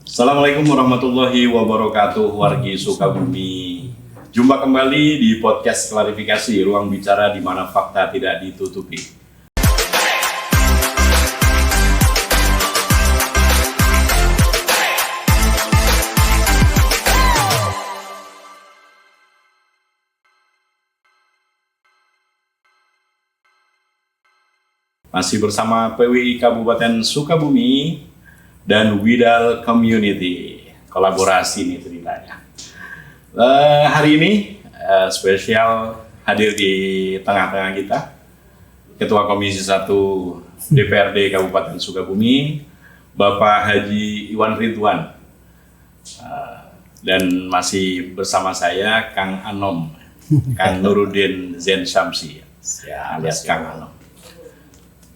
Assalamualaikum warahmatullahi wabarakatuh, wargi Sukabumi. Jumpa kembali di podcast klarifikasi, ruang bicara di mana fakta tidak ditutupi. Masih bersama PWI Kabupaten Sukabumi dan Widal Community, kolaborasi nih ceritanya. Hari ini spesial hadir di tengah-tengah kita Ketua Komisi 1 DPRD Kabupaten Sukabumi, Bapak Haji Iwan Ridwan, dan masih bersama saya Kang Anom, Kang Nuruddin Zain Syamsi, alias Kang Anom.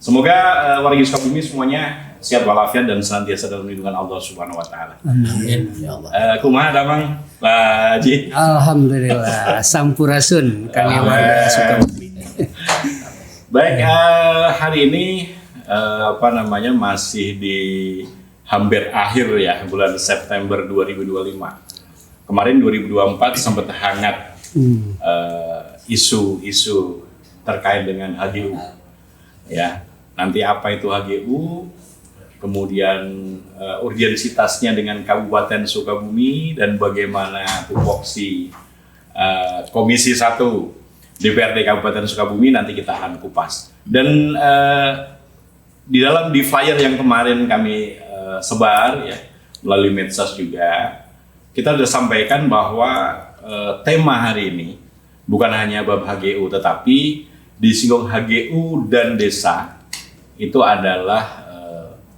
Semoga warga Sukabumi semuanya sehat walafiat dan senantiasa dalam lindungan Allah Subhanahu wa taala. Amin ya Allah. Kumaha damang Pak Haji? Alhamdulillah, sampurasun kami warga Sukabumi. Baik, hari ini masih di hampir akhir ya, bulan September 2025. Kemarin 2024 sempat hangat isu-isu terkait dengan HGU. Ya, nanti apa itu HGU? Kemudian urgensitasnya dengan Kabupaten Sukabumi dan bagaimana tupoksi Komisi 1 DPRD Kabupaten Sukabumi nanti kita akan kupas. Dan di flyer yang kemarin kami sebar ya melalui medsos juga, kita sudah sampaikan bahwa tema hari ini bukan hanya bab HGU, tetapi disinggung HGU dan desa itu adalah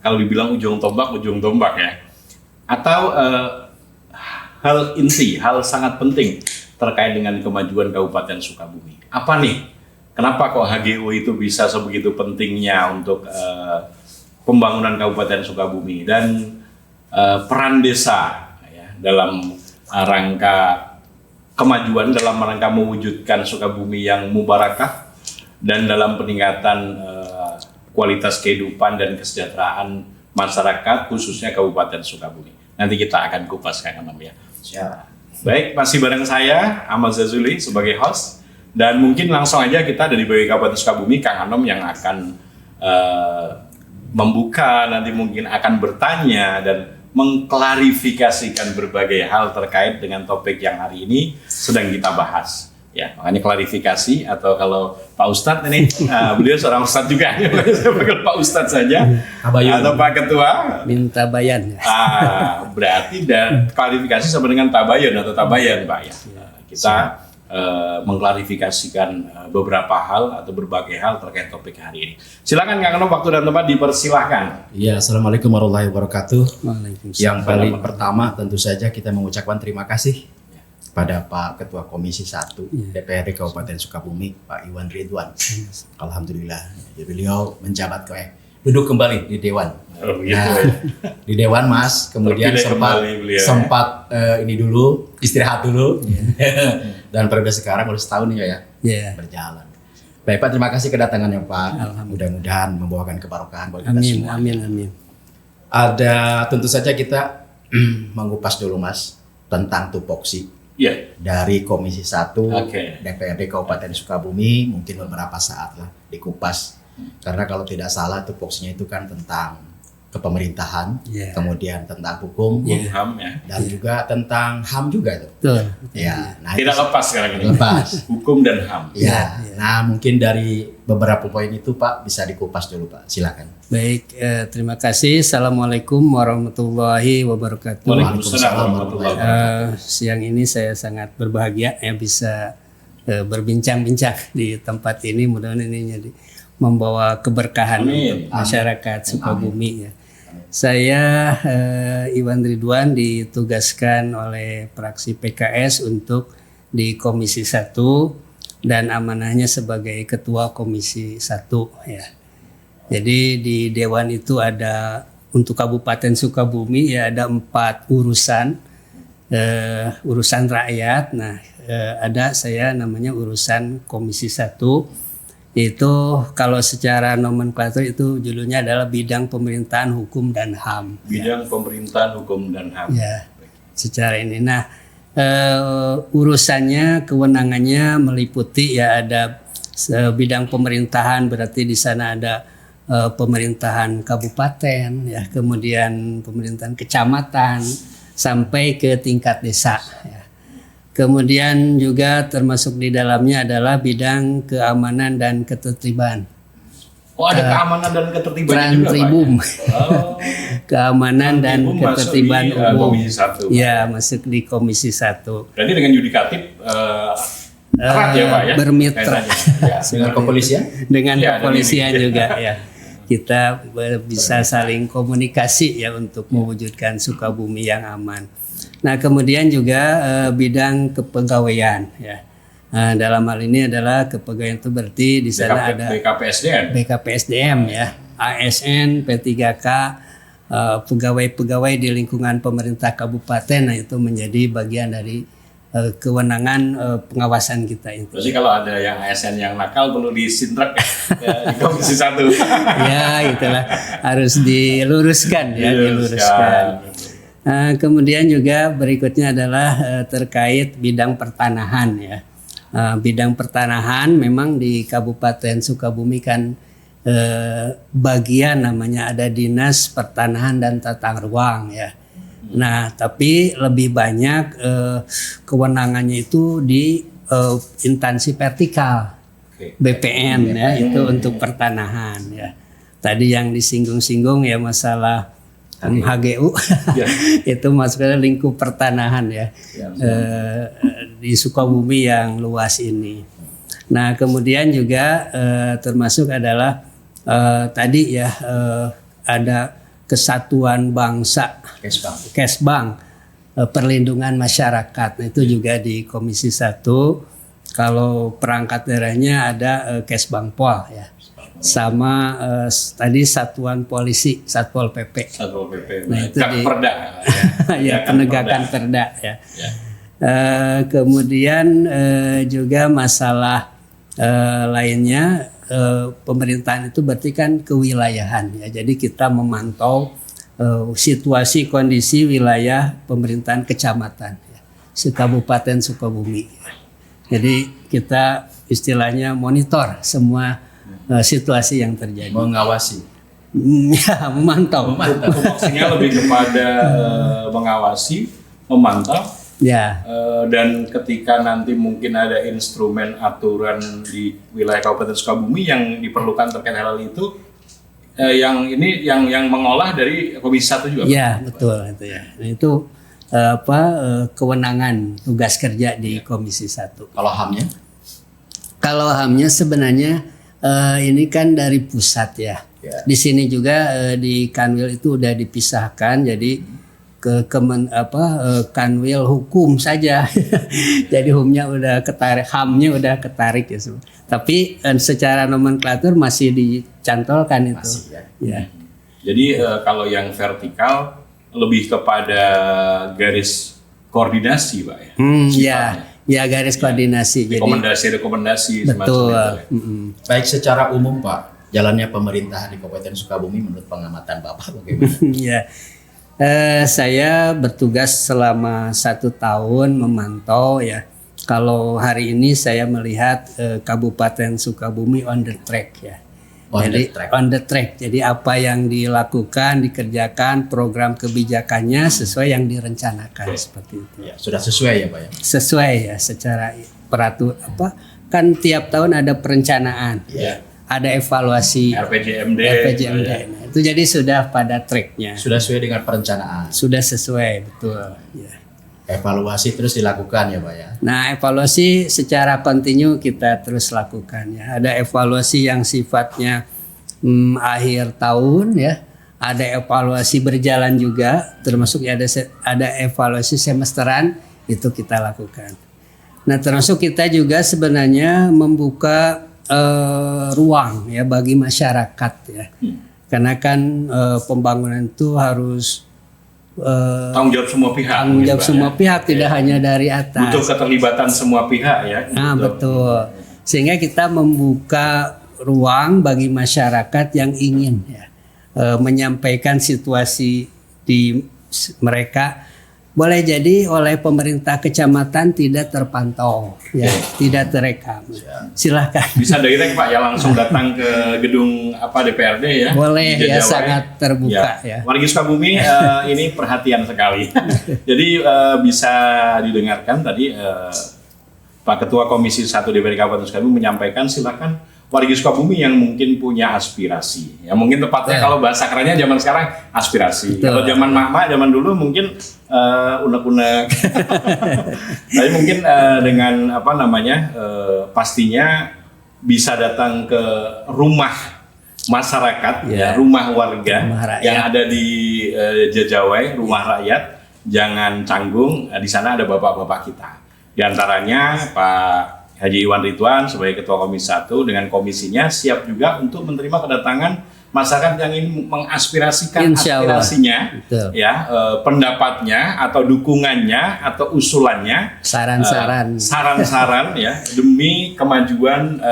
kalau dibilang ujung tombak ya, atau hal inti, hal sangat penting terkait dengan kemajuan Kabupaten Sukabumi. Apa nih? Kenapa kok HGU itu bisa sebegitu pentingnya untuk pembangunan Kabupaten Sukabumi dan peran desa ya, dalam rangka kemajuan, dalam rangka mewujudkan Sukabumi yang mubarakah dan dalam peningkatan kualitas kehidupan dan kesejahteraan masyarakat khususnya Kabupaten Sukabumi. Nanti kita akan kupas Kang Anom ya. Baik, masih bareng saya Ahmad Zazuli sebagai host, dan mungkin langsung aja kita dari PWI Kabupaten Sukabumi, Kang Anom yang akan membuka, nanti mungkin akan bertanya dan mengklarifikasikan berbagai hal terkait dengan topik yang hari ini sedang kita bahas. Ya, makanya klarifikasi, atau kalau Pak Ustadz ini, beliau seorang Ustadz juga, saya panggil Pak Ustadz saja, Tabayun. Atau Pak Ketua. Minta bayan. Berarti dan klarifikasi sama dengan tabayun atau tabayan Pak ya. Kita mengklarifikasikan beberapa hal atau berbagai hal terkait topik hari ini. Silakan Kang Anom, waktu dan tempat dipersilahkan. Ya, Assalamualaikum warahmatullahi wabarakatuh. Waalaikumsalam. Yang paling pertama tentu saja kita mengucapkan terima kasih pada Pak Ketua Komisi 1 DPRD Kabupaten Sukabumi, Pak Iwan Ridwan. Alhamdulillah, beliau menjabat duduk kembali di Dewan. Oh, gitu. Di Dewan Mas, kemudian sempat ini dulu, istirahat dulu, dan periode sekarang udah setahun ya berjalan. Baik Pak, terima kasih kedatangannya Pak. Mudah-mudahan membawakan kebarokahan buat kita semua. Amin. Ada tentu saja kita mengupas dulu Mas tentang tupoksi. Dari Komisi 1 DPRD Kabupaten Sukabumi, mungkin beberapa saat lah dikupas. Karena kalau tidak salah tupoksinya itu kan tentang kepemerintahan, kemudian tentang hukum, HAM ya, dan juga tentang HAM juga itu. Nah, tidak lepas sekarang ini. Lepas. Hukum dan HAM. Nah mungkin dari beberapa poin itu Pak bisa dikupas dulu Pak, silakan. Baik, terima kasih. Assalamualaikum warahmatullahi wabarakatuh. Waalaikumsalam warahmatullahi wabarakatuh. Siang ini saya sangat berbahagia ya bisa berbincang-bincang di tempat ini. Mudah-mudahan ini jadi membawa keberkahan untuk masyarakat Sukabumi ya. Saya Iwan Ridwan ditugaskan oleh fraksi PKS untuk di Komisi 1 dan amanahnya sebagai Ketua Komisi 1 ya. Jadi di Dewan itu ada untuk Kabupaten Sukabumi ya ada 4 urusan rakyat. Nah ada saya namanya urusan Komisi 1 Itu kalau secara nomenklatur itu judulnya adalah bidang pemerintahan hukum dan HAM. Bidang pemerintahan hukum dan HAM. Ya, secara ini. Nah, urusannya, kewenangannya meliputi ya ada bidang pemerintahan, berarti di sana ada pemerintahan kabupaten, ya, kemudian pemerintahan kecamatan sampai ke tingkat desa. Ya. Kemudian juga termasuk di dalamnya adalah bidang keamanan dan ketertiban. Oh, ada keamanan dan ketertiban juga, Trantribum. Pak? Oh. Keamanan dan ketertiban umum. Komisi 1. Ya, masuk di Komisi 1. Berarti dengan yudikatif erat ya, Pak ya? Bermitra. Ya. Dengan kepolisian? Dengan Ya, kepolisian juga ya. Kita bisa saling komunikasi ya untuk mewujudkan Sukabumi yang aman. Nah, kemudian juga bidang kepegawaian ya. Dalam hal ini adalah kepegawaian itu berarti di sana ada BKPSDM ya, ASN, P3K, pegawai-pegawai di lingkungan pemerintah kabupaten. Nah, itu menjadi bagian dari kewenangan pengawasan kita itu. Jadi kalau ada yang ASN yang nakal perlu disintrak ya, di Komisi 1. Ya, itulah harus diluruskan ya, diluruskan. Kemudian juga berikutnya adalah terkait bidang pertanahan ya. Bidang pertanahan memang di Kabupaten Sukabumi kan bagian namanya ada Dinas Pertanahan dan Tata Ruang ya. Nah, tapi lebih banyak kewenangannya itu di instansi vertikal, BPN ya, itu untuk pertanahan ya. Tadi yang disinggung-singgung ya masalah HGU itu masuknya lingkup pertanahan ya, di Sukabumi yang luas ini. Nah, kemudian juga termasuk adalah tadi ya ada Kesatuan Bangsa, Kesbang, perlindungan masyarakat. Nah, itu juga di Komisi 1. Kalau perangkat daerahnya ada Kesbangpol ya. Sama tadi Satuan Polisi, Satpol PP. Satpol PP. Nah, itu di Perda. ya, penegakan perda ya. Kemudian juga masalah lainnya pemerintahan itu berarti kan kewilayahan ya. Jadi kita memantau situasi kondisi wilayah pemerintahan kecamatan ya, Kabupaten Sukabumi. Jadi kita istilahnya monitor semua situasi yang terjadi. Mengawasi. Ya, memantau. Maksudnya lebih kepada mengawasi, memantau. Ya. Dan ketika nanti mungkin ada instrumen aturan di wilayah Kabupaten Sukabumi yang diperlukan terkait hal itu, yang mengolah dari Komisi 1 juga. Ya, betul itu ya. Nah, itu kewenangan tugas kerja di Komisi 1. Kalau HAM-nya? Kalau HAM-nya sebenarnya ini kan dari pusat ya. Di sini juga di Kanwil itu udah dipisahkan, jadi Kanwil hukum saja. Jadi HUM-nya udah ketarik, HAM-nya udah ketarik ya semua. Tapi secara nomenklatur masih dicantolkan itu. Masih, ya. Jadi kalau yang vertikal lebih kepada garis koordinasi, Pak ya. Ya, garis koordinasi. Rekomendasi betul. Baik, secara umum Pak, jalannya pemerintahan di Kabupaten Sukabumi menurut pengamatan Bapak bagaimana? Ya, saya bertugas selama 1 tahun memantau ya. Kalau hari ini saya melihat Kabupaten Sukabumi on the track ya. On the track. Jadi apa yang dilakukan, dikerjakan, program kebijakannya sesuai yang direncanakan seperti itu. Ya, sudah sesuai ya Pak ya? Sesuai ya, secara peraturan kan tiap tahun ada perencanaan. Ya. Ada evaluasi RPJMD. Ya. Nah, itu jadi sudah pada tracknya. Sudah sesuai dengan perencanaan. Sudah sesuai, betul. Ya. Evaluasi terus dilakukan ya Pak ya? Nah, evaluasi secara kontinu kita terus lakukan ya. Ada evaluasi yang sifatnya akhir tahun ya. Ada evaluasi berjalan juga, termasuk ya ada evaluasi semesteran, itu kita lakukan. Nah, termasuk kita juga sebenarnya membuka ruang ya bagi masyarakat ya. Karena kan pembangunan itu harus tanggung jawab semua pihak. Tanggung jawab semua pihak, tidak hanya dari atas. Butuh keterlibatan semua pihak ya. Nah, betul. Sehingga kita membuka ruang bagi masyarakat yang ingin menyampaikan situasi di mereka. Boleh jadi oleh pemerintah kecamatan tidak terpantau, tidak terekam. Silahkan. Bisa direct Pak ya, langsung datang ke gedung DPRD ya. Boleh ya, sangat terbuka ya. Wargi Sukabumi ini perhatian sekali. Jadi bisa didengarkan tadi Pak Ketua Komisi 1 DPRD Kabupaten Sukabumi menyampaikan, silakan wargi Sukabumi yang mungkin punya aspirasi. Ya mungkin tepatnya kalau bahasa kerennya zaman sekarang aspirasi. Kalau zaman mak-mak zaman dulu mungkin unek-unek. Tapi mungkin dengan pastinya bisa datang ke rumah masyarakat, rumah warga yang ada di Jajawai, rumah rakyat. Jangan canggung, di sana ada bapak-bapak kita. Di antaranya Pak Haji Iwan Ridwan sebagai Ketua Komisi 1 dengan komisinya siap juga untuk menerima kedatangan masyarakat yang ingin mengaspirasikan aspirasinya, pendapatnya atau dukungannya atau usulannya, saran-saran ya demi kemajuan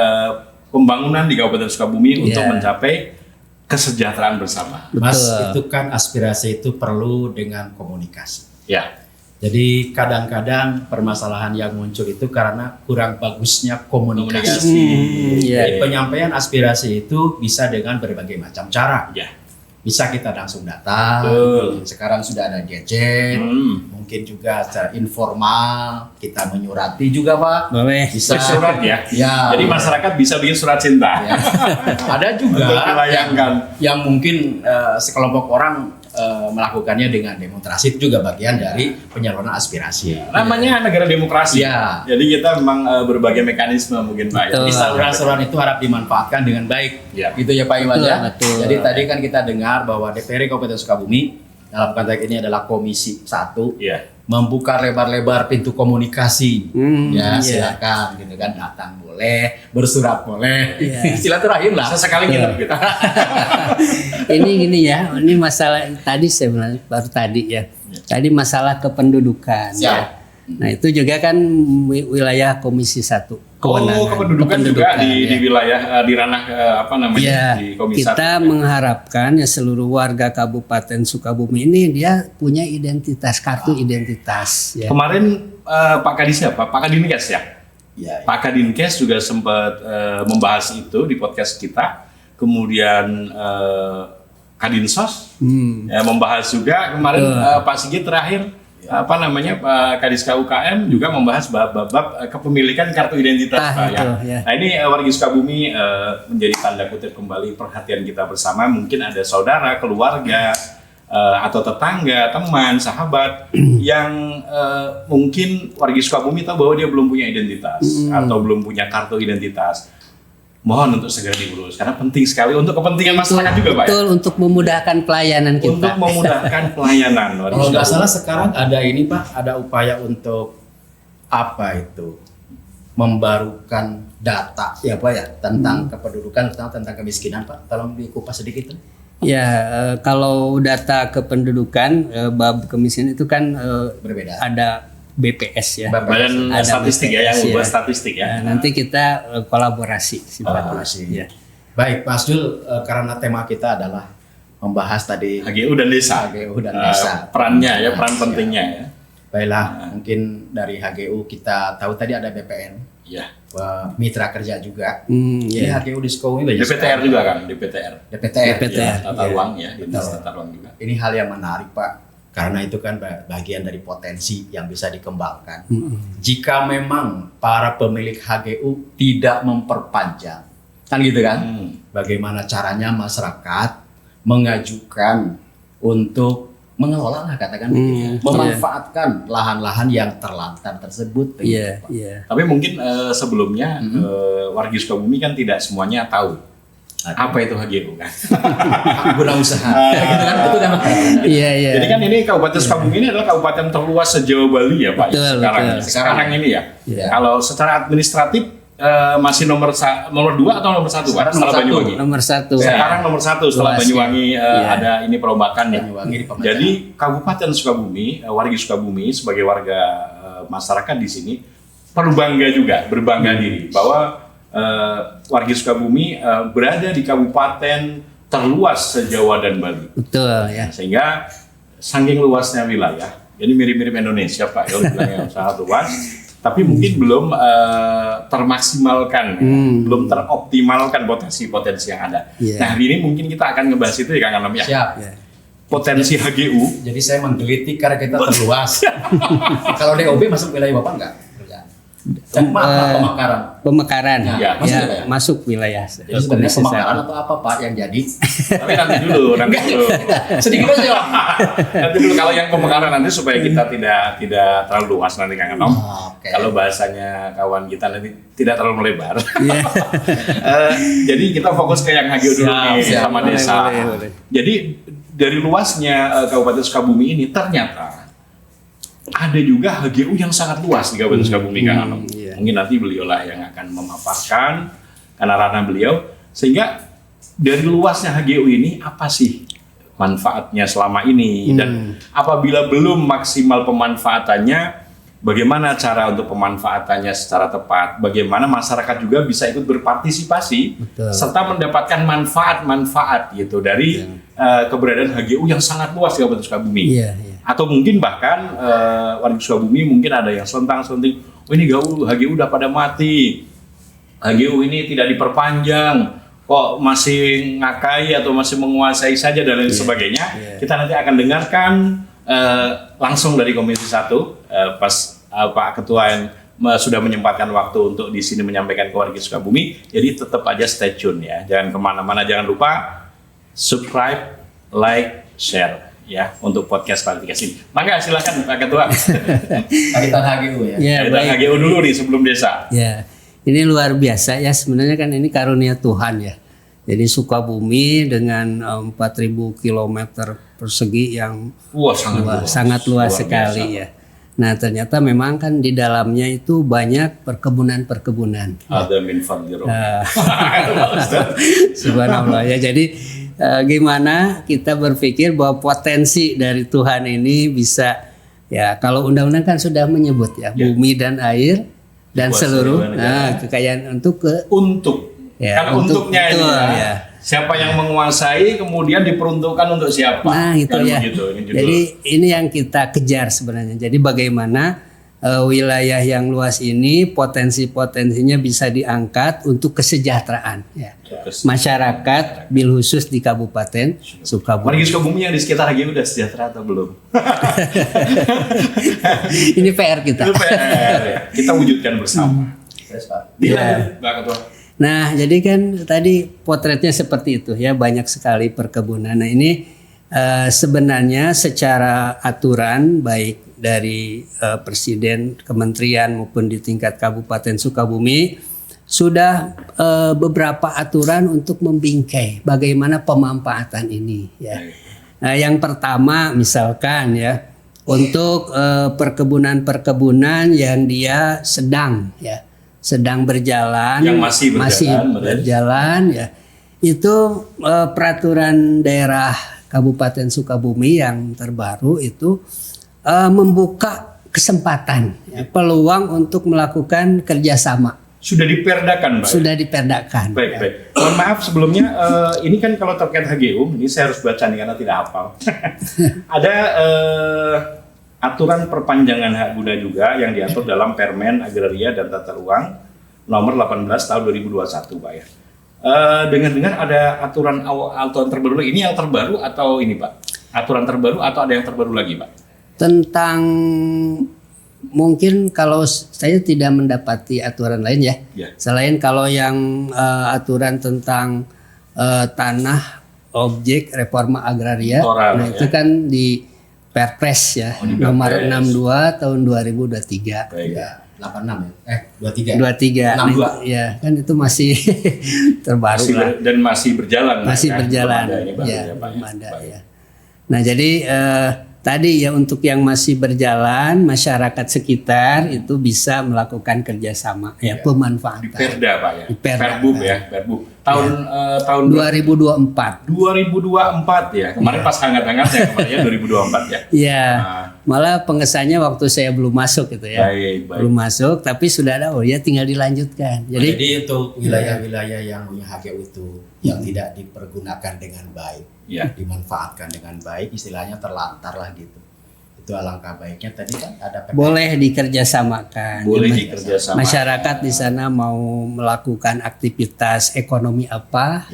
pembangunan di Kabupaten Sukabumi untuk mencapai kesejahteraan bersama. Mas, itu kan aspirasi itu perlu dengan komunikasi. Ya. Jadi kadang-kadang permasalahan yang muncul itu karena kurang bagusnya komunikasi. Jadi penyampaian aspirasi itu bisa dengan berbagai macam cara. Bisa kita langsung datang, sekarang sudah ada gadget, mungkin juga secara informal kita menyurati juga Pak. Boleh. Bisa surat ya. Jadi masyarakat bisa bikin surat cinta. Ada juga yang mungkin sekelompok orang melakukannya dengan demonstrasi, itu juga bagian dari penyaluran aspirasi. Namanya negara demokrasi. Jadi kita memang berbagai mekanisme mungkin Pak. Jadi saluran-saluran itu harap dimanfaatkan dengan baik. Gitu ya Pak Iwan ya. Jadi tadi kan kita dengar bahwa DPRD Kabupaten Sukabumi dalam konteks ini adalah Komisi 1 membuka lebar-lebar pintu komunikasi. Silakan gitu kan, datang boleh, bersurat boleh. Silaturahim lah. Sesekali kita gitu. Ini masalah tadi saya bilang baru tadi ya. Tadi masalah kependudukan. Nah itu juga kan wilayah Komisi 1. Kependudukan juga di wilayah di ranah di Komisi 1. Kita mengharapkan ya seluruh warga Kabupaten Sukabumi ini dia punya identitas, kartu identitas. Kemarin Pak Kadis Pak Kadinkes Pak Kadinkes juga sempat membahas itu di podcast kita. Kemudian Kadinsos membahas juga kemarin. Pak Sigit terakhir Pak Kadis KUKM juga membahas bab kepemilikan kartu identitas Pak Nah ini wargi Sukabumi menjadi tanda kutip kembali perhatian kita bersama. Mungkin ada saudara, keluarga atau tetangga, teman, sahabat yang mungkin wargi Sukabumi tahu bahwa dia belum punya identitas atau belum punya kartu identitas. Mohon untuk segera diurus karena penting sekali untuk kepentingan masyarakat juga Pak. Betul, untuk memudahkan pelayanan kita. Untuk memudahkan pelayanan. Kalau nggak salah sekarang ada ini Pak, ada upaya untuk membarukan data tentang kependudukan, tentang kemiskinan Pak. Tolong dikupas sedikit. Kalau data kependudukan bab kemiskinan itu kan berbeda. Ada BPS ya. Badan statistik yang membuat statistik ya. Nanti kita kolaborasi sifatnya. Baik, Mas Jul, karena tema kita adalah membahas tadi HGU dan desa. Perannya peran pentingnya ya. Baiklah, mungkin dari HGU kita tahu tadi ada BPN. Mitra kerja juga. Ini HGU di Sukabumi DPTR juga kan, DPTR. Tata ruang Tata ruang juga. Ini hal yang menarik Pak. Karena itu kan bagian dari potensi yang bisa dikembangkan. Jika memang para pemilik HGU tidak memperpanjang, kan gitu kan? Bagaimana caranya masyarakat mengajukan untuk mengelola lah katakan memanfaatkan lahan-lahan yang terlantar tersebut. Tapi mungkin sebelumnya wargi Sukabumi kan tidak semuanya tahu apa itu HGU kan? Guna usaha. Gitu kan? Itu kan. Jadi kan ini Kabupaten Sukabumi ini adalah kabupaten terluas se-Jawa Bali ya Pak. Sekarang ini ya. Kalau secara administratif masih nomor 2 atau nomor 1 Pak? Setelah Banyuwangi. Nomor 1. Sekarang nomor 1 setelah Banyuwangi ada ini perombakan ya. Jadi Kabupaten Sukabumi, wargi Sukabumi sebagai warga masyarakat di sini perlu bangga juga, berbangga diri bahwa warga Sukabumi berada di kabupaten terluas se-Jawa dan Bali. Betul ya. Sehingga saking luasnya wilayah, jadi mirip-mirip Indonesia Pak, kalau bilangnya sangat luas, tapi mungkin belum termaksimalkan, belum teroptimalkan potensi-potensi yang ada. Nah, hari ini mungkin kita akan ngebahas itu ya Kang Anom ya. Siap. Potensi HGU. Jadi saya menggelitik karena kita terluas. Kalau DOB masuk wilayah Bapak enggak? Pemekaran. Ya, masuk wilayah. Jadi sebenarnya pemekaran atau apa Pak yang jadi? Tapi nanti dulu. Sedikit aja Pak. Nanti dulu kalau yang pemekaran nanti supaya kita tidak terlalu luas nanti Kang Anom. Kalau bahasanya kawan kita nanti tidak terlalu melebar. Jadi kita fokus ke yang HGU dulu nih sama desa. Jadi dari luasnya Kabupaten Sukabumi ini ternyata ada juga HGU yang sangat luas di Kabupaten Sukabumi Kang Anom. Mungkin nanti beliaulah yang akan memaparkan karena ranah beliau. Sehingga dari luasnya HGU ini apa sih manfaatnya selama ini dan apabila belum maksimal pemanfaatannya, bagaimana cara untuk pemanfaatannya secara tepat? Bagaimana masyarakat juga bisa ikut berpartisipasi serta mendapatkan manfaat-manfaat gitu dari keberadaan HGU yang sangat luas di Kabupaten Sukabumi. Atau mungkin bahkan warga Sukabumi mungkin ada yang selentang-selenting, oh ini HGU udah pada mati, HGU ini tidak diperpanjang, kok masih ngakai atau masih menguasai saja dan lain sebagainya. Kita nanti akan dengarkan langsung dari Komisi 1 pas Pak Ketua yang sudah menyempatkan waktu untuk di sini menyampaikan ke warga Sukabumi. Jadi tetap aja stay tune ya, jangan kemana-mana, jangan lupa subscribe, like, share ya untuk podcast Kualitas ini. Maka silakan Pak Ketua. Kaitan HGU ya. Kaitan HGU dulu nih sebelum desa. Ya, ini luar biasa ya, sebenarnya kan ini karunia Tuhan ya. Jadi Sukabumi dengan 4.000 km persegi yang sangat luas sekali ya. Nah ternyata memang kan di dalamnya itu banyak perkebunan-perkebunan. Ada min fadli Subhanallah ya. Jadi gimana kita berpikir bahwa potensi dari Tuhan ini bisa ya, kalau undang-undang kan sudah menyebut ya, bumi dan air dan seluruh kekayaan untuk ya, kan untuknya itu ya. Siapa yang menguasai kemudian diperuntukkan untuk siapa. Nah itu kan ya. Jadi ini yang kita kejar sebenarnya. Jadi bagaimana wilayah yang luas ini potensi-potensinya bisa diangkat untuk kesejahteraan ya. Masyarakat bil khusus di Kabupaten Sukabumi. Warga Sukabumi yang di sekitar HGU udah sejahtera atau belum? Ini PR kita. Itu PR ya. Kita wujudkan bersama. Nah, jadi kan tadi potretnya seperti itu ya, banyak sekali perkebunan. Nah, ini sebenarnya secara aturan baik dari Presiden, Kementerian maupun di tingkat Kabupaten Sukabumi sudah beberapa aturan untuk membingkai bagaimana pemanfaatan ini ya. Nah, yang pertama misalkan ya untuk perkebunan-perkebunan yang dia sedang berjalan, yang masih berjalan ya. Itu peraturan daerah Kabupaten Sukabumi yang terbaru itu membuka kesempatan ya, peluang untuk melakukan kerjasama. Sudah diperdakan, Pak? Sudah diperdakan. Baik, baik. Mohon maaf sebelumnya, ini kan kalau terkait HGU, ini saya harus baca nih karena tidak hafal. Ada aturan perpanjangan hak guna juga yang diatur dalam Permen Agraria dan Tata Ruang nomor 18 tahun 2021, Pak ya. Dengar-dengar ada aturan terbaru. Ini yang terbaru atau ini, Pak? Aturan terbaru atau ada yang terbaru lagi, Pak? Tentang mungkin kalau saya tidak mendapati aturan lain ya. Selain kalau yang aturan tentang tanah objek reforma agraria, nah itu kan di Perpres ya, nomor 62 tahun 2023. Ya, 86 23. 62. Nah, ya, kan itu masih terbaru lah. Dan masih berjalan. Masih kan? berjalan. Ya. Nah, jadi tadi ya untuk yang masih berjalan, masyarakat sekitar itu bisa melakukan kerjasama ya, pemanfaatan. Di Perda, Pak ya. Di Perda, Perbub ya, Perbub. tahun 2024. 2024 ya. Kemarin pas hangat-hangatnya kemarin ya 2024 ya. Iya. Malah pengesannya waktu saya belum masuk gitu ya. Baik. Belum masuk tapi sudah ada ya tinggal dilanjutkan. Jadi untuk wilayah-wilayah yang punya HGU itu yang tidak dipergunakan dengan baik, dimanfaatkan dengan baik, istilahnya terlantar lah gitu. Itu alangkah baiknya tadi kan ada boleh dikerjasamakan. Boleh dikerjasamakan. Masyarakat di sana mau melakukan aktivitas ekonomi apa,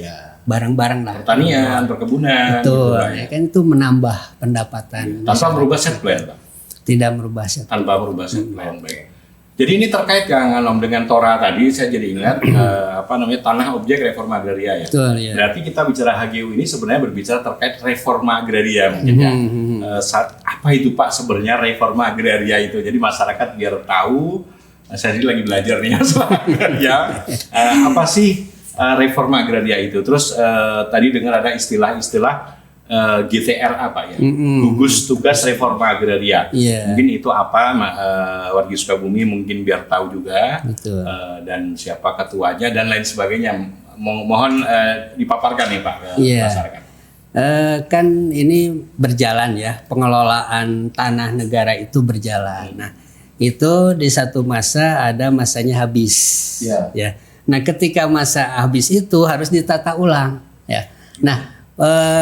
bareng-bareng lah. Pertanian, perkebunan. Betul, gitu ya kan itu menambah pendapatan. Tanpa merubah set plan, Pak. Tidak merubah set. Tanpa merubah set plan, baik. Jadi ini terkait Kang Anom dengan Tora tadi, saya jadi ingat tanah objek reforma agraria ya. Betul, ya. Berarti kita bicara HGU ini sebenarnya berbicara terkait reforma agraria mungkin ya. Apa itu Pak sebenarnya reforma agraria itu? Jadi masyarakat biar tahu, saya sendiri lagi belajar nih ya. Apa sih reforma agraria itu? Terus tadi dengar ada istilah-istilah GTR apa ya? Gugus Tugas Reforma Agraria. Mungkin itu apa warga Sukabumi mungkin biar tahu juga. Dan siapa ketuanya dan lain sebagainya. Mohon dipaparkan nih Pak ke masyarakat. Kan ini berjalan ya, pengelolaan tanah negara itu berjalan. Nah, itu di satu masa ada masanya habis. Ya. Nah, ketika masa habis itu harus ditata ulang. Ya. Nah,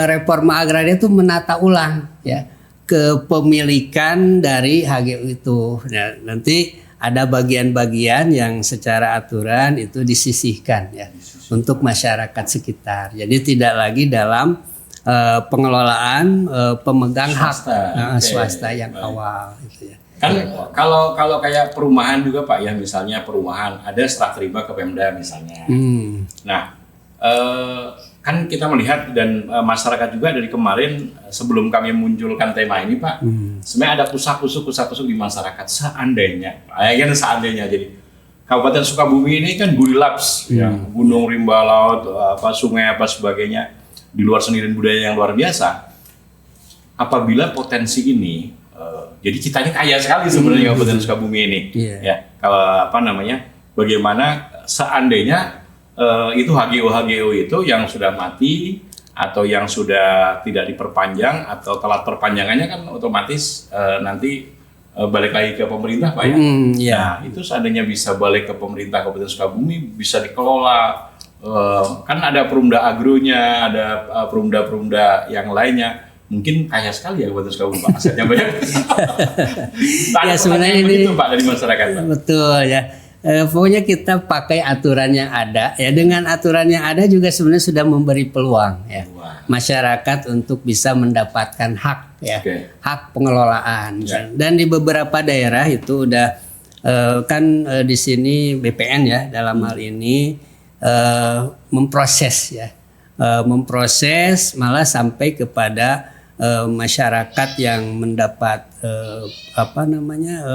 reforma agraria itu menata ulang ya kepemilikan dari HGU itu. Nah, nanti ada bagian-bagian yang secara aturan itu disisihkan ya untuk masyarakat sekitar. Jadi tidak lagi dalam pengelolaan pemegang swasta yang awal gitu ya. Kan kalau kayak perumahan juga Pak ya, misalnya perumahan ada serah terima ke Pemda misalnya. Nah, kan kita melihat dan masyarakat juga dari kemarin sebelum kami munculkan tema ini Pak, sebenarnya ada kusak-kusuk di masyarakat seandainya jadi Kabupaten Sukabumi ini kan Gurilaps, ya, gunung, rimba, laut, sungai apa sebagainya, di luar seni dan budaya yang luar biasa. Apabila potensi ini, jadi citanya kaya sekali sebenarnya Kabupaten Sukabumi ini, ya kalau bagaimana seandainya itu HGU itu yang sudah mati atau yang sudah tidak diperpanjang atau telat perpanjangannya kan otomatis nanti balik lagi ke pemerintah Pak ya. Nah itu seandainya bisa balik ke pemerintah Kabupaten Sukabumi bisa dikelola, kan ada perumda agronya, ada perumda yang lainnya. Mungkin kaya sekali ya Kabupaten Sukabumi Pak, asetnya banyak. Ya sebenarnya ini begitu Pak dari masyarakat Pak. Betul ya. Pokoknya kita pakai aturan yang ada ya, dengan aturan yang ada juga sebenarnya sudah memberi peluang ya masyarakat untuk bisa mendapatkan hak ya, hak pengelolaan dan di beberapa daerah itu udah di sini BPN ya dalam hal ini memproses malah sampai kepada masyarakat yang mendapat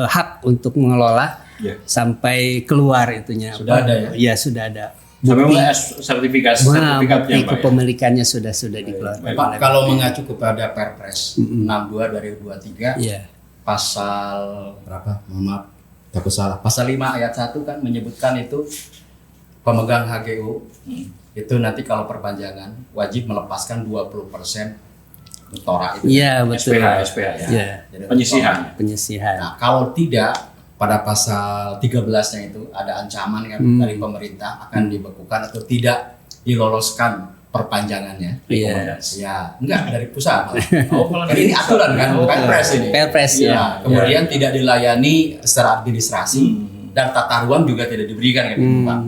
hak untuk mengelola sampai keluar itunya. Sudah ada ya? Ya sudah ada. Sampai sertifikatnya bukti kepemilikannya sudah dikeluarkan. Pak, kalau mengacu kepada Perpres 62/2023 pasal berapa? Maaf, takut salah. Pasal 5 ayat 1 kan menyebutkan itu pemegang HGU itu nanti kalau perpanjangan wajib melepaskan 20% Tora itu. Iya, betul. SPH ya. Penyisihan. Nah, kalau tidak pada pasal 13-nya itu ada ancaman kan dari pemerintah akan dibekukan atau tidak diloloskan perpanjangannya. Ya, enggak dari pusat. Ini aturan kan, Perpres ini. Perpres ya. Kemudian tidak dilayani secara administrasi dan tata ruang juga tidak diberikan kan Pak.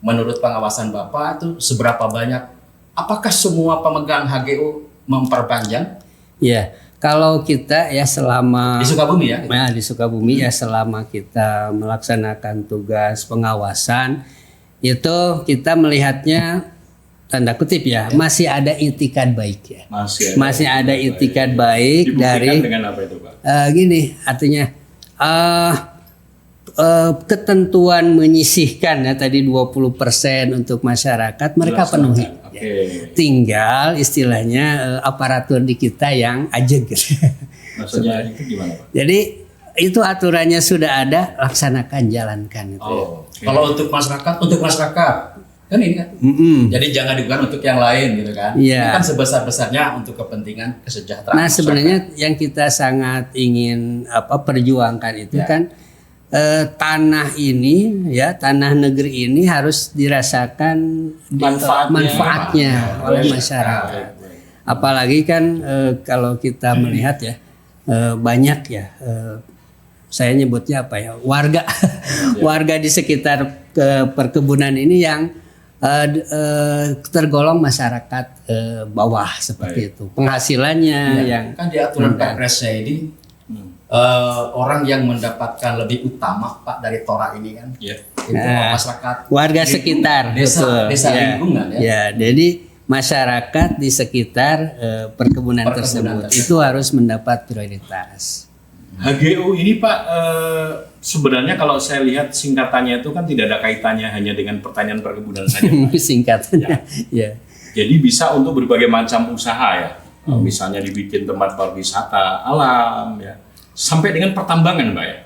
Menurut pengawasan Bapak itu seberapa banyak? Apakah semua pemegang HGU memperpanjang? Ya. Kalau kita ya selama di Sukabumi ya, di Sukabumi ya selama kita melaksanakan tugas pengawasan itu kita melihatnya tanda kutip ya masih ada itikad baik ya, masih ada itikad baik. Dibuktikan dari dengan apa itu Pak? Gini artinya ketentuan menyisihkan ya tadi 20% untuk masyarakat mereka penuhi. Tinggal istilahnya aparatur di kita yang ajeg. Maksudnya itu gimana Pak? Jadi itu aturannya sudah ada, laksanakan, jalankan. Kalau untuk masyarakat Kan ini kan. Jadi jangan digunakan untuk yang lain gitu kan. Iya. Ini kan sebesar-besarnya untuk kepentingan kesejahteraan. Nah, sebenarnya yang kita sangat ingin perjuangkan itu kan tanah ini ya, tanah negeri ini harus dirasakan manfaatnya oleh masyarakat. Apalagi kan kalau kita melihat ya banyak ya saya nyebutnya apa ya, warga di sekitar perkebunan ini yang tergolong masyarakat bawah seperti itu. Penghasilannya yang kan di aturan Perpresnya ini orang yang mendapatkan lebih utama Pak dari Tora ini kan. Itu masyarakat warga sekitar, desa lingkungan ya. Ya, jadi masyarakat di sekitar perkebunan tersebut itu harus mendapat prioritas. HGU ini Pak, sebenarnya kalau saya lihat singkatannya itu kan tidak ada kaitannya hanya dengan pertanian perkebunan saja. Singkatannya, ya. Jadi bisa untuk berbagai macam usaha ya, misalnya dibikin tempat pariwisata alam ya, sampai dengan pertambangan Pak ya.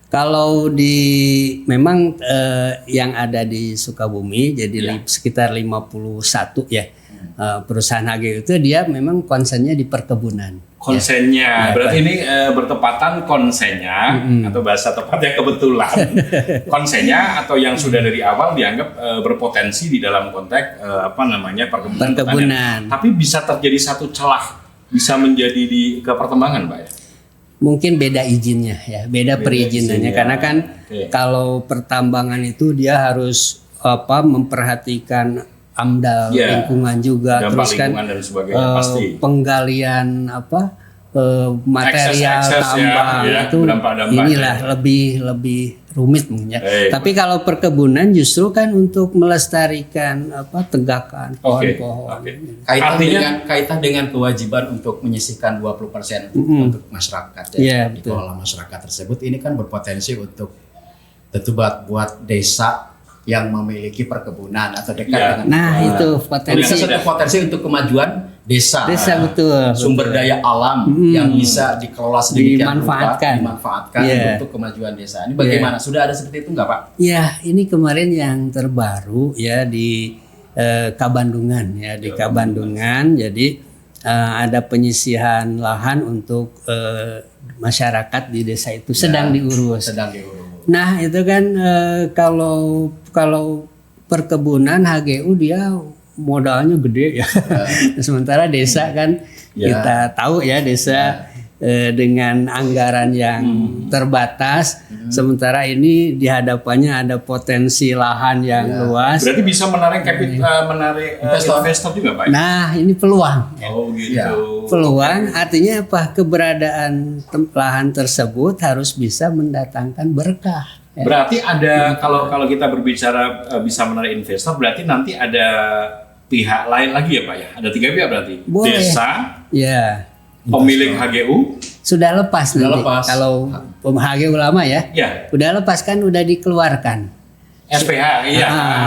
Kalau memang yang ada di Sukabumi jadi sekitar 51 ya. Perusahaan HGU itu dia memang konsennya di perkebunan. Konsennya, berarti ini bertepatan konsennya atau bahasa tepatnya kebetulan konsennya atau yang sudah dari awal dianggap berpotensi di dalam konteks perkebunan. Tapi bisa terjadi satu celah, bisa menjadi di ke pertambangan, Pak ya. Mungkin beda izinnya ya, beda perizinannya karena kan kalau pertambangan itu dia harus memperhatikan AMDAL lingkungan juga, terus kan penggalian material tambang itu inilah lebih rumit mungkin ya. Tapi kalau perkebunan justru kan untuk melestarikan tegakan pohon-pohon. Kaitan dengan kewajiban untuk menyisihkan 20% untuk masyarakat dikelola masyarakat tersebut, ini kan berpotensi untuk tentu buat desa yang memiliki perkebunan atau dekat dengan itu potensi untuk kemajuan desa betul, sumber daya alam yang bisa dikelola sedemikian dimanfaatkan untuk kemajuan desa. Ini bagaimana? Sudah ada seperti itu nggak Pak? Ya, ini kemarin yang terbaru ya di Kabandungan ya, di Kabandungan. Jadi ada penyisihan lahan untuk masyarakat di desa itu sedang diurus. Nah itu kan kalau perkebunan HGU dia modalnya gede ya. Sementara desa kan kita tahu ya desa dengan anggaran yang terbatas. Sementara ini di hadapannya ada potensi lahan yang luas. Berarti bisa menarik investor juga Pak? Nah ini peluang. Oh gitu. Peluang artinya apa? Keberadaan lahan tersebut harus bisa mendatangkan berkah. Berarti ada kalau kita berbicara bisa menarik investor, berarti nanti ada pihak lain lagi ya Pak ya? Ada 3 pihak berarti? Boleh. Desa, pemilik HGU sudah lepas nanti. Kalau HGU lama ya, udah lepas kan, udah dikeluarkan. SPH,